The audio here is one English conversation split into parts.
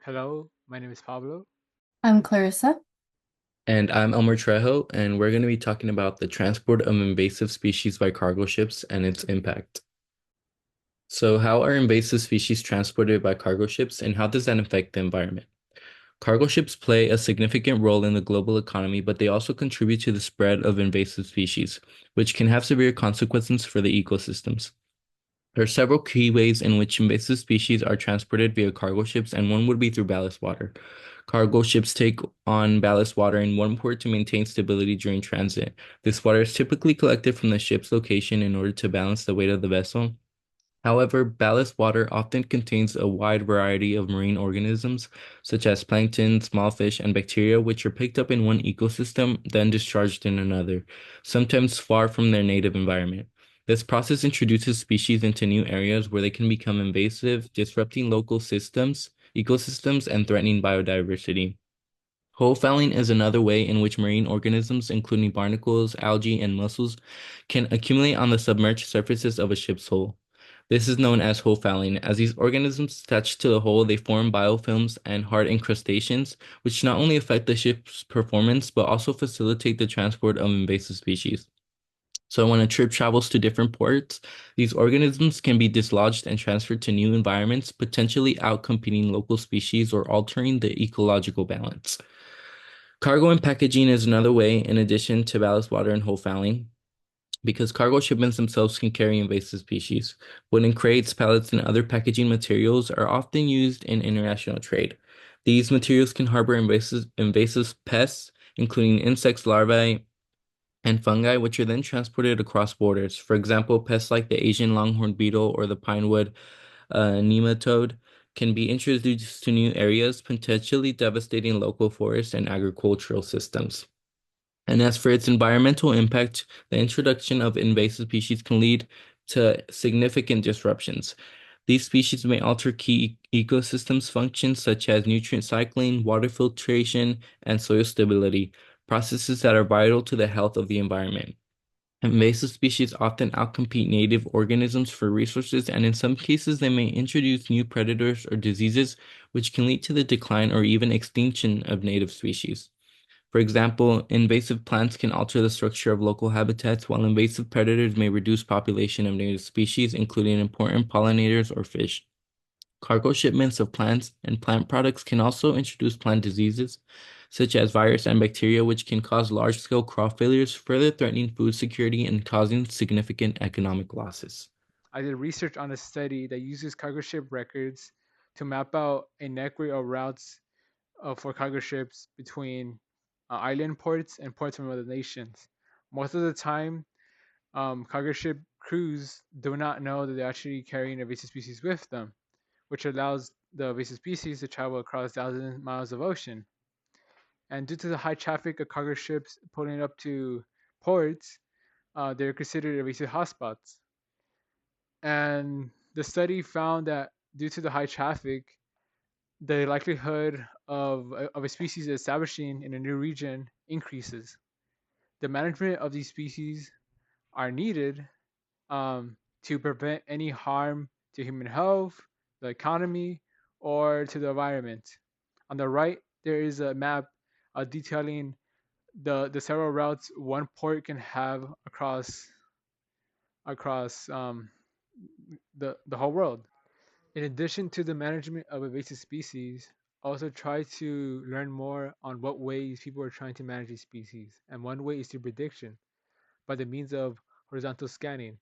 Hello, my name is Pablo. I'm Clarissa. And I'm Elmer Trejo, and we're going to be talking about the transport of invasive species by cargo ships and its impact. So, how are invasive species transported by cargo ships, and how does that affect the environment? Cargo ships play a significant role in the global economy, but they also contribute to the spread of invasive species, which can have severe consequences for the ecosystems. There are several key ways in which invasive species are transported via cargo ships, and one would be through ballast water. Cargo ships take on ballast water in one port to maintain stability during transit. This water is typically collected from the ship's location in order to balance the weight of the vessel. However, ballast water often contains a wide variety of marine organisms, such as plankton, small fish, and bacteria, which are picked up in one ecosystem, then discharged in another, sometimes far from their native environment. This process introduces species into new areas where they can become invasive, disrupting local ecosystems, and threatening biodiversity. Hole fouling is another way in which marine organisms, including barnacles, algae, and mussels, can accumulate on the submerged surfaces of a ship's hull. This is known as hull fouling. As these organisms attach to the hull, they form biofilms and hard incrustations, which not only affect the ship's performance, but also facilitate the transport of invasive species. So when a trip travels to different ports, these organisms can be dislodged and transferred to new environments, potentially outcompeting local species or altering the ecological balance. Cargo and packaging is another way, in addition to ballast water and hull fouling, because cargo shipments themselves can carry invasive species. Wooden crates, pallets, and other packaging materials are often used in international trade. These materials can harbor invasive pests, including insects, larvae, and fungi, which are then transported across borders. For example, pests like the Asian longhorn beetle or the pinewood nematode can be introduced to new areas, potentially devastating local forests and agricultural systems. And as for its environmental impact, the introduction of invasive species can lead to significant disruptions. These species may alter key ecosystems functions such as nutrient cycling, water filtration, and soil stability, processes that are vital to the health of the environment. Invasive species often outcompete native organisms for resources, and in some cases, they may introduce new predators or diseases, which can lead to the decline or even extinction of native species. For example, invasive plants can alter the structure of local habitats, while invasive predators may reduce population of native species, including important pollinators or fish. Cargo shipments of plants and plant products can also introduce plant diseases, such as virus and bacteria, which can cause large-scale crop failures, further threatening food security and causing significant economic losses. I did research on a study that uses cargo ship records to map out a network of routes for cargo ships between island ports and ports from other nations. Most of the time, cargo ship crews do not know that they're actually carrying invasive species with them, which allows the invasive species to travel across thousands of miles of ocean. And due to the high traffic of cargo ships pulling up to ports, they're considered invasive hotspots. And the study found that due to the high traffic, the likelihood of a species establishing in a new region increases. The management of these species are needed to prevent any harm to human health, the economy, or to the environment. On the right, there is a map detailing the several routes one port can have across the whole world. In addition to the management of invasive species, also try to learn more on what ways people are trying to manage these species. And one way is through prediction by the means of horizontal scanning.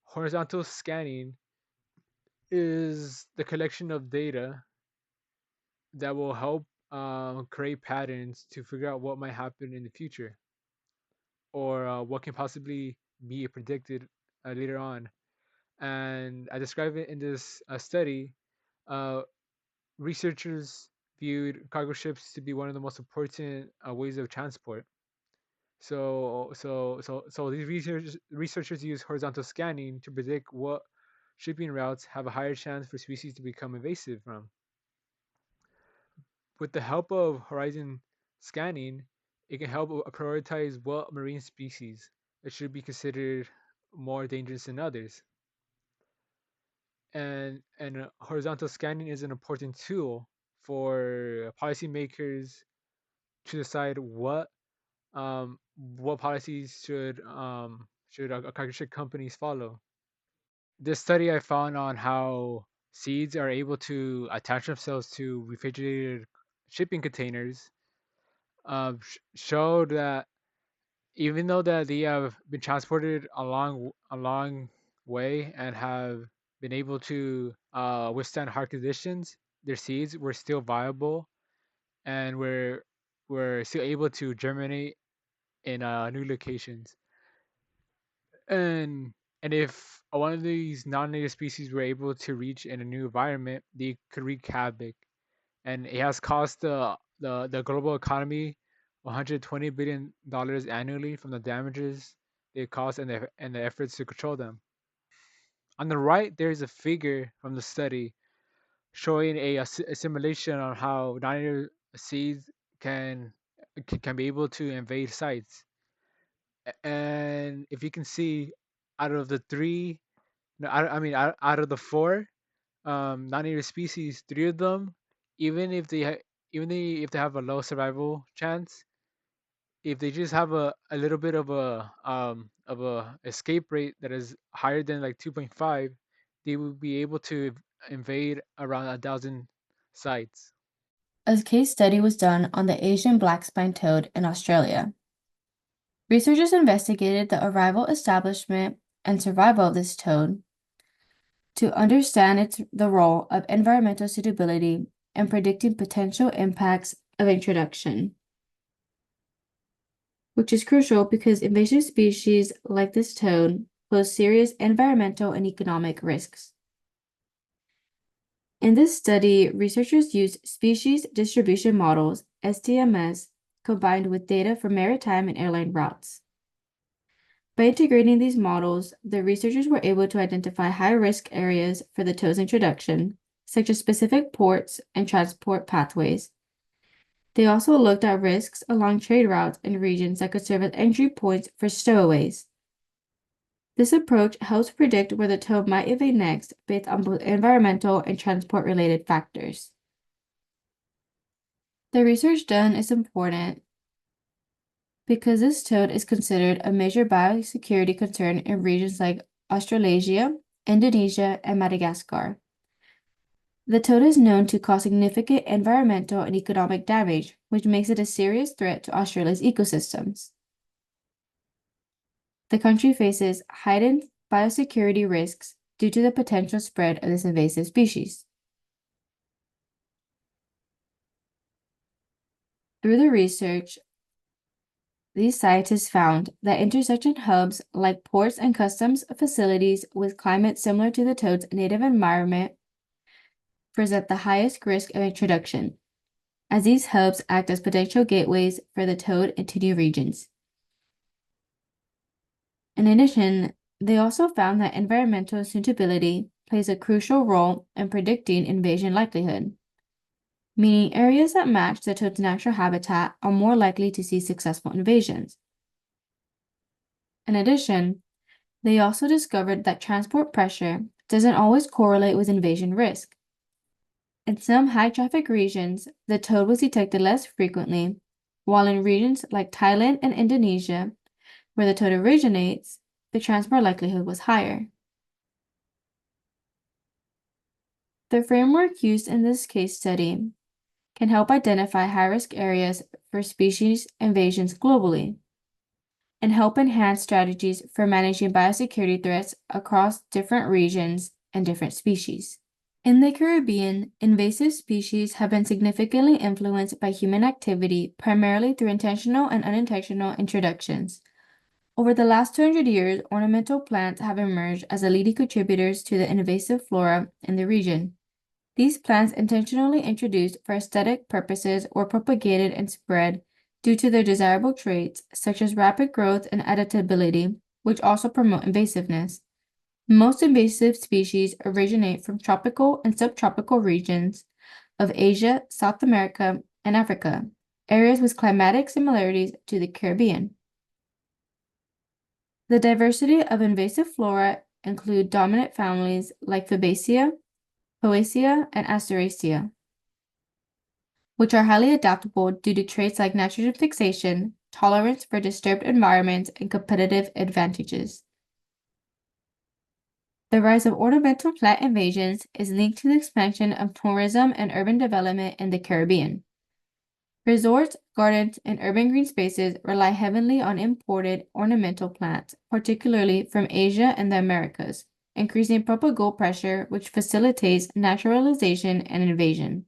Horizontal scanning is the collection of data that will help create patterns to figure out what might happen in the future or what can possibly be predicted later on. And I describe it in this study. Uh, Researchers viewed cargo ships to be one of the most important ways of transport. So these researchers use horizontal scanning to predict what shipping routes have a higher chance for species to become invasive from. With the help of horizon scanning, it can help prioritize what marine species that should be considered more dangerous than others. And horizontal scanning is an important tool for policymakers to decide what policies should agriculture companies follow. This study I found on how seeds are able to attach themselves to refrigerated shipping containers showed that even though that they have been transported a long way and have been able to withstand hard conditions, their seeds were still viable and were still able to germinate in new locations. And and if one of these non-native species were able to reach in a new environment, they could wreak havoc. And it has cost the global economy $120 billion annually from the damages they cause and the efforts to control them. On the right, there is a figure from the study showing a simulation on how non-native seeds can be able to invade sites. And if you can see, out of the three, no, I mean, out of the four non-native species, three of them, even if if they have a low survival chance, if they just have a little bit of a escape rate that is higher than like 2.5, they will be able to invade around 1,000 sites. A case study was done on the Asian black spine toad in Australia. Researchers investigated the arrival, establishment, and survival of this toad to understand the role of environmental suitability in predicting potential impacts of introduction, which is crucial because invasive species like this toad pose serious environmental and economic risks. In this study, researchers used species distribution models, SDMS, combined with data from maritime and airline routes. By integrating these models, the researchers were able to identify high-risk areas for the toad's introduction, such as specific ports and transport pathways. They also looked at risks along trade routes in regions that could serve as entry points for stowaways. This approach helps predict where the toad might invade next based on both environmental and transport-related factors. The research done is important because this toad is considered a major biosecurity concern in regions like Australasia, Indonesia, and Madagascar. The toad is known to cause significant environmental and economic damage, which makes it a serious threat to Australia's ecosystems. The country faces heightened biosecurity risks due to the potential spread of this invasive species. Through the research, these scientists found that intersection hubs like ports and customs facilities with climate similar to the toad's native environment present the highest risk of introduction, as these hubs act as potential gateways for the toad into new regions. In addition, they also found that environmental suitability plays a crucial role in predicting invasion likelihood, meaning areas that match the toad's natural habitat are more likely to see successful invasions. In addition, they also discovered that transport pressure doesn't always correlate with invasion risk. In some high-traffic regions, the toad was detected less frequently, while in regions like Thailand and Indonesia, where the toad originates, the transport likelihood was higher. The framework used in this case study can help identify high-risk areas for species invasions globally and help enhance strategies for managing biosecurity threats across different regions and different species. In the Caribbean, invasive species have been significantly influenced by human activity, primarily through intentional and unintentional introductions. Over the last 200 years, ornamental plants have emerged as the leading contributors to the invasive flora in the region. These plants intentionally introduced for aesthetic purposes or propagated and spread due to their desirable traits, such as rapid growth and adaptability, which also promote invasiveness. Most invasive species originate from tropical and subtropical regions of Asia, South America, and Africa, areas with climatic similarities to the Caribbean. The diversity of invasive flora include dominant families like Fabaceae, Poaceae, and Asteraceae. which are highly adaptable due to traits like nitrogen fixation, tolerance for disturbed environments, and competitive advantages. The rise of ornamental plant invasions is linked to the expansion of tourism and urban development in the Caribbean. Resorts, gardens, and urban green spaces rely heavily on imported ornamental plants, particularly from Asia and the Americas, increasing propagule pressure, which facilitates naturalization and invasion.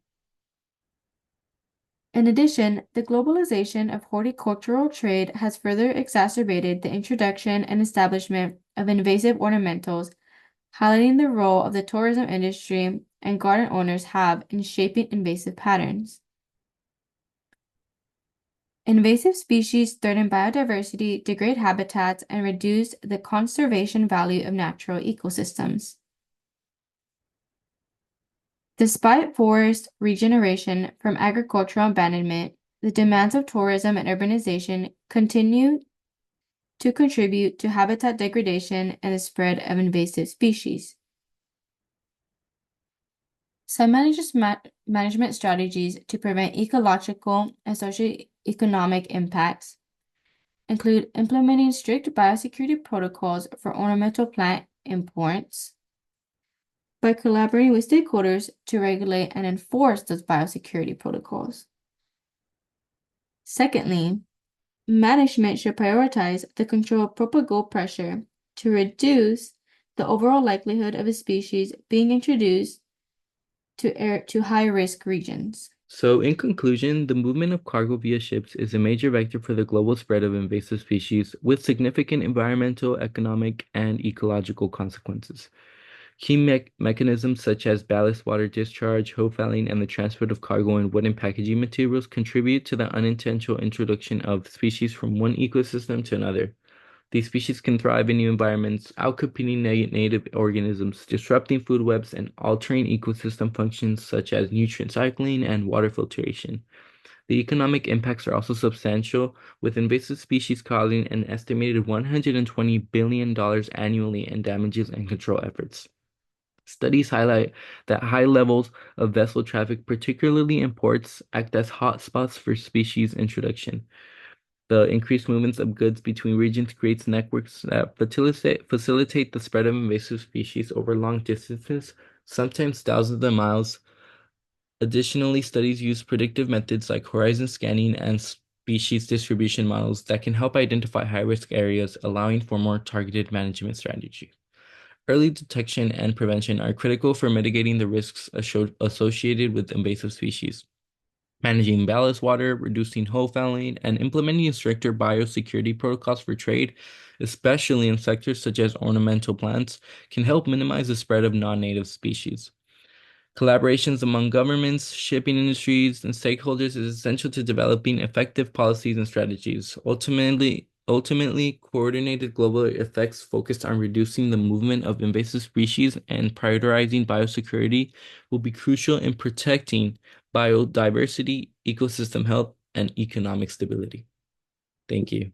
In addition, the globalization of horticultural trade has further exacerbated the introduction and establishment of invasive ornamentals, highlighting the role of the tourism industry and garden owners have in shaping invasive patterns. Invasive species threaten biodiversity, degrade habitats, and reduce the conservation value of natural ecosystems. Despite forest regeneration from agricultural abandonment, the demands of tourism and urbanization continue to contribute to habitat degradation and the spread of invasive species. Some management strategies to prevent ecological and socioeconomic impacts include implementing strict biosecurity protocols for ornamental plant imports by collaborating with stakeholders to regulate and enforce those biosecurity protocols. Secondly, management should prioritize the control of propagule pressure to reduce the overall likelihood of a species being introduced to high-risk regions. So, in conclusion, the movement of cargo via ships is a major vector for the global spread of invasive species with significant environmental, economic, and ecological consequences. Key mechanisms such as ballast water discharge, hoe fouling, and the transport of cargo and wooden packaging materials contribute to the unintentional introduction of species from one ecosystem to another. These species can thrive in new environments, outcompeting native organisms, disrupting food webs, and altering ecosystem functions such as nutrient cycling and water filtration. The economic impacts are also substantial, with invasive species causing an estimated $120 billion annually in damages and control efforts. Studies highlight that high levels of vessel traffic, particularly in ports, act as hotspots for species introduction. The increased movements of goods between regions creates networks that facilitate the spread of invasive species over long distances, sometimes thousands of miles. Additionally, studies use predictive methods like horizon scanning and species distribution models that can help identify high-risk areas, allowing for more targeted management strategies. Early detection and prevention are critical for mitigating the risks associated with invasive species. Managing ballast water, reducing hoe fouling, and implementing stricter biosecurity protocols for trade, especially in sectors such as ornamental plants, can help minimize the spread of non-native species. Collaborations among governments, shipping industries, and stakeholders is essential to developing effective policies and strategies. Ultimately, coordinated global effects focused on reducing the movement of invasive species and prioritizing biosecurity will be crucial in protecting biodiversity, ecosystem health, and economic stability. Thank you.